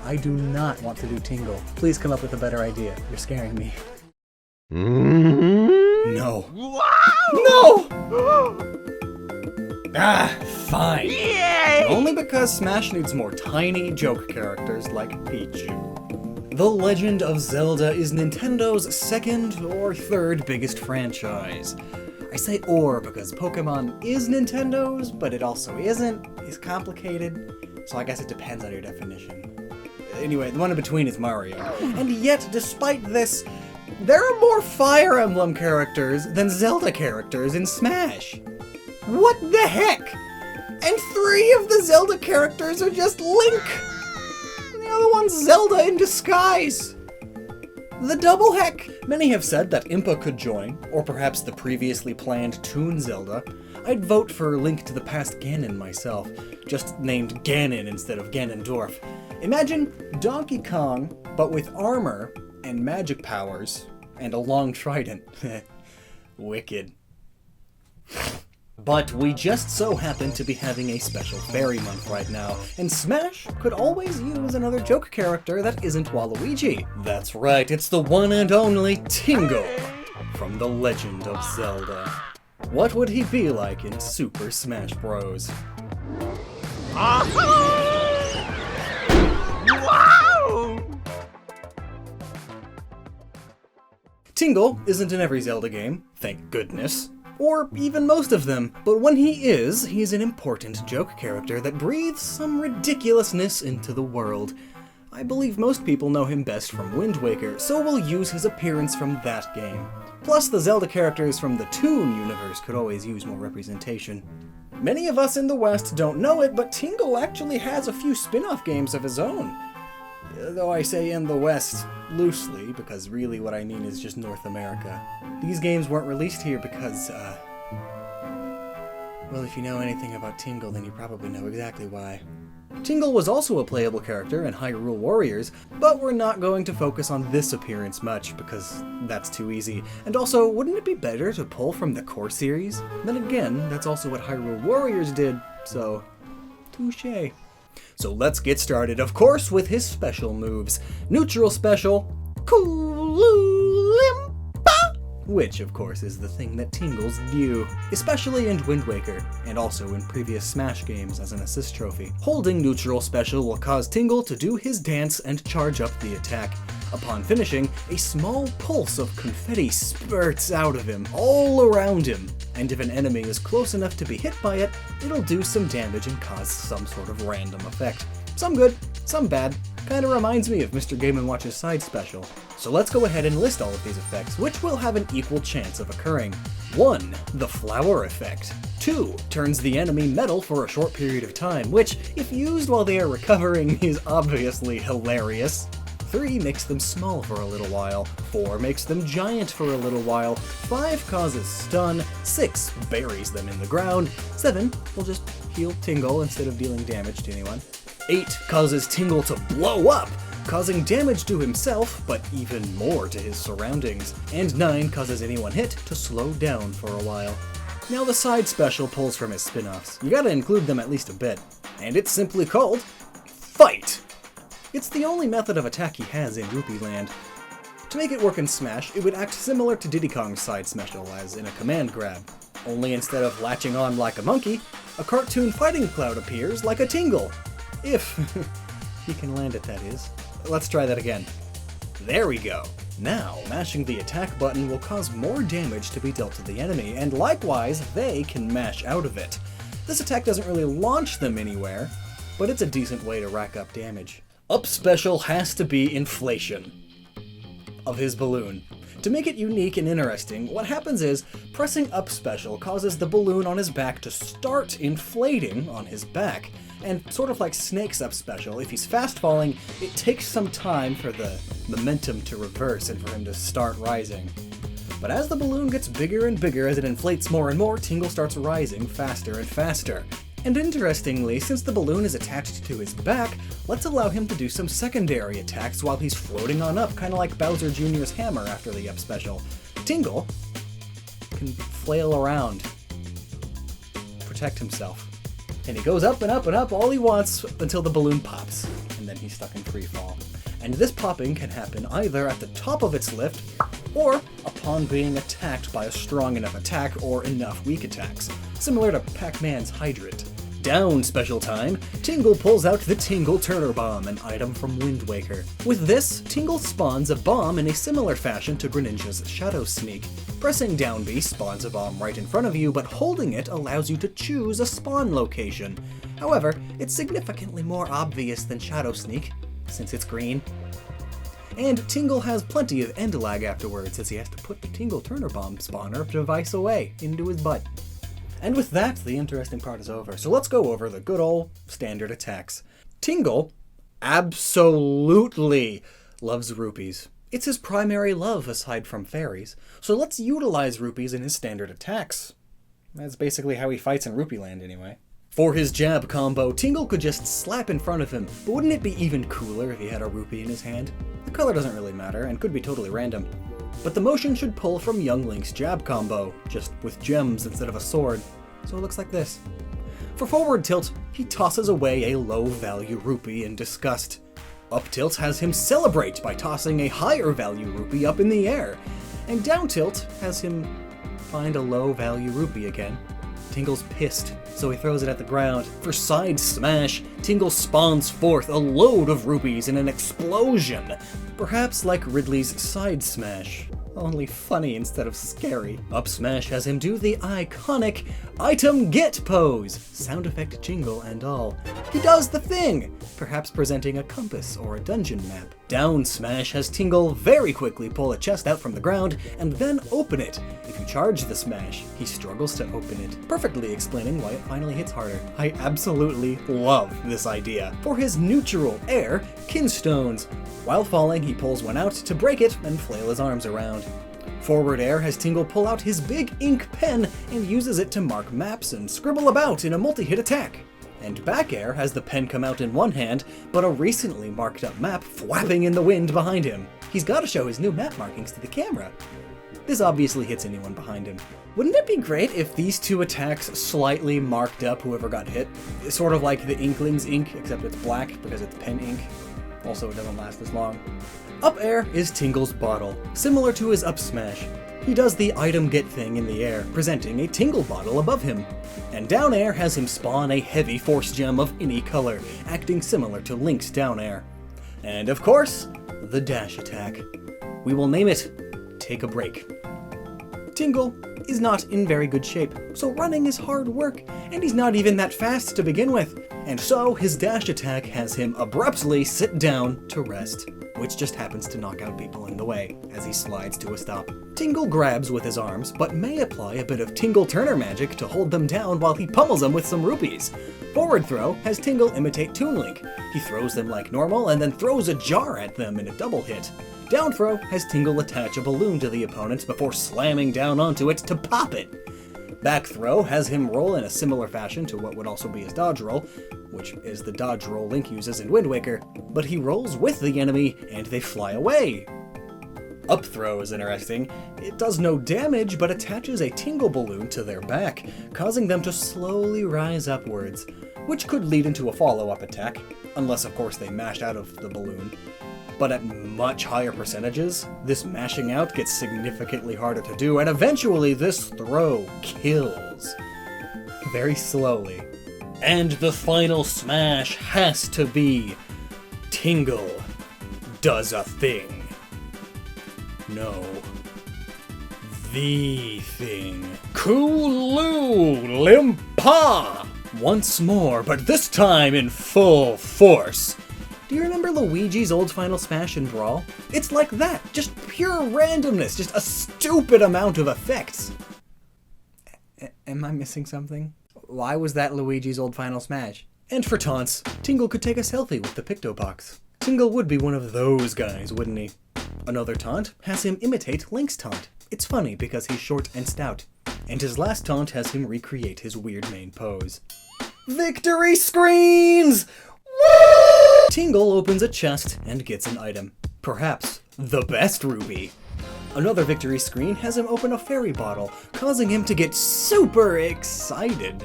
I do not want to do Tingle. Please come up with a better idea. You're scaring me. No. No! Fine. Yay! Only because Smash needs more tiny joke characters like Peach. The Legend of Zelda is Nintendo's second or third biggest franchise. I say or because Pokemon is Nintendo's, but it also isn't. It's complicated, so I guess it depends on your definition. Anyway, the one in between is Mario. And yet, despite this, there are more Fire Emblem characters than Zelda characters in Smash. What the heck? And 3 of the Zelda characters are just Link! The other one's Zelda in disguise! The double heck! Many have said that Impa could join, or perhaps the previously planned Toon Zelda. I'd vote for Link to the Past Ganon myself, just named Ganon instead of Ganondorf. Imagine Donkey Kong, but with armor and magic powers, and a long trident. Wicked. But we just so happen to be having a special fairy month right now, and Smash could always use another joke character that isn't Waluigi. That's right, it's the one and only Tingle from The Legend of Zelda. What would he be like in Super Smash Bros? Wow! Tingle isn't in every Zelda game, thank goodness. Or even most of them, but when he is, he's an important joke character that breathes some ridiculousness into the world. I believe most people know him best from Wind Waker, so we'll use his appearance from that game. Plus, the Zelda characters from the Toon universe could always use more representation. Many of us in the West don't know it, but Tingle actually has a few spin-off games of his own. Though I say in the West loosely, because really what I mean is just North America. These games weren't released here because, well, if you know anything about Tingle, then you probably know exactly why. Tingle was also a playable character in Hyrule Warriors, but we're not going to focus on this appearance much, because that's too easy. And also, wouldn't it be better to pull from the core series? Then again, that's also what Hyrule Warriors did, so touché. So let's get started, of course, with his special moves. Neutral Special, Kululimpa, which, of course, is the thing that Tingle's due, especially in Wind Waker, and also in previous Smash games as an assist trophy. Holding Neutral Special will cause Tingle to do his dance and charge up the attack. Upon finishing, a small pulse of confetti spurts out of him, all around him, and if an enemy is close enough to be hit by it, it'll do some damage and cause some sort of random effect. Some good, some bad. Kinda reminds me of Mr. Game & Watch's side special. So let's go ahead and list all of these effects, which will have an equal chance of occurring. 1. The Flower Effect. 2. Turns the enemy metal for a short period of time, which, if used while they are recovering, is obviously hilarious. 3 makes them small for a little while. 4 makes them giant for a little while. 5 causes stun. 6 buries them in the ground. 7 will just heal Tingle instead of dealing damage to anyone. 8 causes Tingle to blow up, causing damage to himself, but even more to his surroundings. And 9 causes anyone hit to slow down for a while. Now the side special pulls from his spin-offs. You gotta include them at least a bit. And it's simply called Fight! It's the only method of attack he has in Rupee Land. To make it work in Smash, it would act similar to Diddy Kong's side special, as in a command grab. Only instead of latching on like a monkey, a cartoon fighting cloud appears like a Tingle. If he can land it, that is. Let's try that again. There we go. Now, mashing the attack button will cause more damage to be dealt to the enemy, and likewise, they can mash out of it. This attack doesn't really launch them anywhere, but it's a decent way to rack up damage. Up special has to be inflation of his balloon. To make it unique and interesting, what happens is, pressing up special causes the balloon on his back to start inflating on his back. And sort of like Snake's up special, if he's fast falling, it takes some time for the momentum to reverse and for him to start rising. But as the balloon gets bigger and bigger as it inflates more and more, Tingle starts rising faster and faster. And interestingly, since the balloon is attached to his back, let's allow him to do some secondary attacks while he's floating on up, kinda like Bowser Jr.'s hammer after the up special. Tingle can flail around, protect himself. And he goes up and up and up all he wants until the balloon pops, and then he stuck in free fall. And this popping can happen either at the top of its lift, or upon being attacked by a strong enough attack or enough weak attacks, similar to Pac-Man's Hydrant. Down special time, Tingle pulls out the Tingle Turner Bomb, an item from Wind Waker. With this, Tingle spawns a bomb in a similar fashion to Greninja's Shadow Sneak. Pressing down B spawns a bomb right in front of you, but holding it allows you to choose a spawn location. However, it's significantly more obvious than Shadow Sneak, since it's green. And Tingle has plenty of end lag afterwards, as he has to put the Tingle Turner Bomb spawner device away into his butt. And with that, the interesting part is over, so let's go over the good old standard attacks. Tingle absolutely loves rupees. It's his primary love aside from fairies, so let's utilize rupees in his standard attacks. That's basically how he fights in Rupee Land anyway. For his jab combo, Tingle could just slap in front of him, but wouldn't it be even cooler if he had a rupee in his hand? The color doesn't really matter, and could be totally random. But the motion should pull from Young Link's jab combo, just with gems instead of a sword, so it looks like this. For forward tilt, he tosses away a low-value rupee in disgust. Up tilt has him celebrate by tossing a higher value rupee up in the air, and down tilt has him find a low-value rupee again. Tingle's pissed, so he throws it at the ground. For side smash, Tingle spawns forth a load of rupees in an explosion, perhaps like Ridley's side smash, only funny instead of scary. Up smash has him do the iconic item get pose, sound effect jingle and all. He does the thing, perhaps presenting a compass or a dungeon map. Down smash has Tingle very quickly pull a chest out from the ground and then open it. If you charge the smash, he struggles to open it, perfectly explaining why it finally hits harder. I absolutely love this idea. For his neutral air, Kinstones. While falling, he pulls one out to break it and flail his arms around. Forward air has Tingle pull out his big ink pen and uses it to mark maps and scribble about in a multi-hit attack. And back air has the pen come out in one hand, but a recently marked up map flapping in the wind behind him. He's got to show his new map markings to the camera. This obviously hits anyone behind him. Wouldn't it be great if these two attacks slightly marked up whoever got hit? It's sort of like the Inkling's ink, except it's black because it's pen ink. Also, it doesn't last as long. Up air is Tingle's bottle, similar to his up smash. He does the item get thing in the air, presenting a Tingle bottle above him. And down air has him spawn a heavy force gem of any color, acting similar to Link's down air. And of course, the dash attack. We will name it Take a Break. Tingle is not in very good shape, so running is hard work, and he's not even that fast to begin with. And so his dash attack has him abruptly sit down to rest, which just happens to knock out people in the way as he slides to a stop. Tingle grabs with his arms, but may apply a bit of Tingle Turner magic to hold them down while he pummels them with some rupees. Forward throw has Tingle imitate Toon Link. He throws them like normal and then throws a jar at them in a double hit. Down throw has Tingle attach a balloon to the opponent before slamming down onto it to pop it. Back throw has him roll in a similar fashion to what would also be his dodge roll, which is the dodge roll Link uses in Wind Waker, but he rolls with the enemy and they fly away. Up throw is interesting. It does no damage but attaches a Tingle balloon to their back, causing them to slowly rise upwards, which could lead into a follow-up attack, unless of course they mash out of the balloon. But at much higher percentages, this mashing out gets significantly harder to do, and eventually this throw kills. Very slowly. And the final smash has to be Tingle does a thing. No. The thing. Kulu Limpa! Once more, but this time in full force. Do you remember Luigi's old Final Smash in Brawl? It's like that, just pure randomness, just a stupid amount of effects. Am I missing something? Why was that Luigi's old Final Smash? And for taunts, Tingle could take a selfie with the Pictobox. Tingle would be one of those guys, wouldn't he? Another taunt has him imitate Link's taunt. It's funny because he's short and stout. And his last taunt has him recreate his weird main pose. Victory screens! Woo! Tingle opens a chest and gets an item. Perhaps the best rupee. Another victory screen has him open a fairy bottle, causing him to get super excited.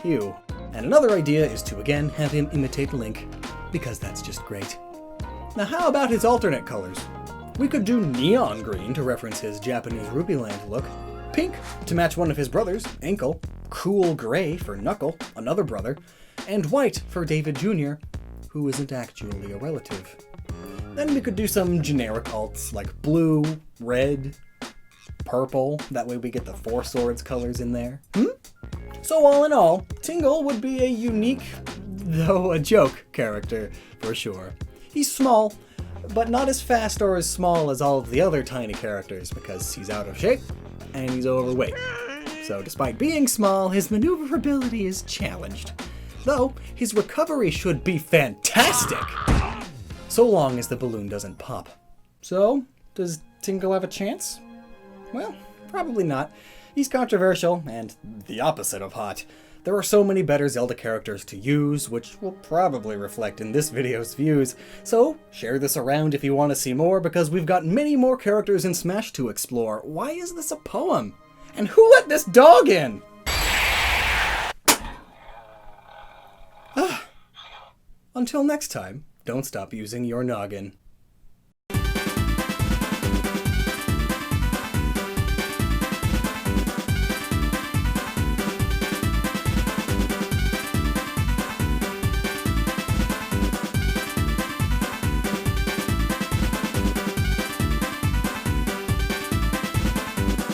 Ew. And another idea is to again have him imitate Link. because that's just great. Now how about his alternate colors? We could do neon green to reference his Japanese Rupee Land look, pink to match one of his brothers, Ankle, cool gray for Knuckle, another brother, and white for David Jr., who isn't actually a relative. Then we could do some generic alts like blue, red, purple, that way we get the Four Swords colors in there. So all in all, Tingle would be a unique, though a joke, character, for sure. He's small, but not as fast or as small as all of the other tiny characters because he's out of shape and he's overweight. So despite being small, his maneuverability is challenged. Though, his recovery should be fantastic! So long as the balloon doesn't pop. So, does Tingle have a chance? Well, probably not. He's controversial, and the opposite of hot. There are so many better Zelda characters to use, which will probably reflect in this video's views. So, share this around if you want to see more, because we've got many more characters in Smash to explore. Why is this a poem? And who let this dog in? Until next time, don't stop using your noggin.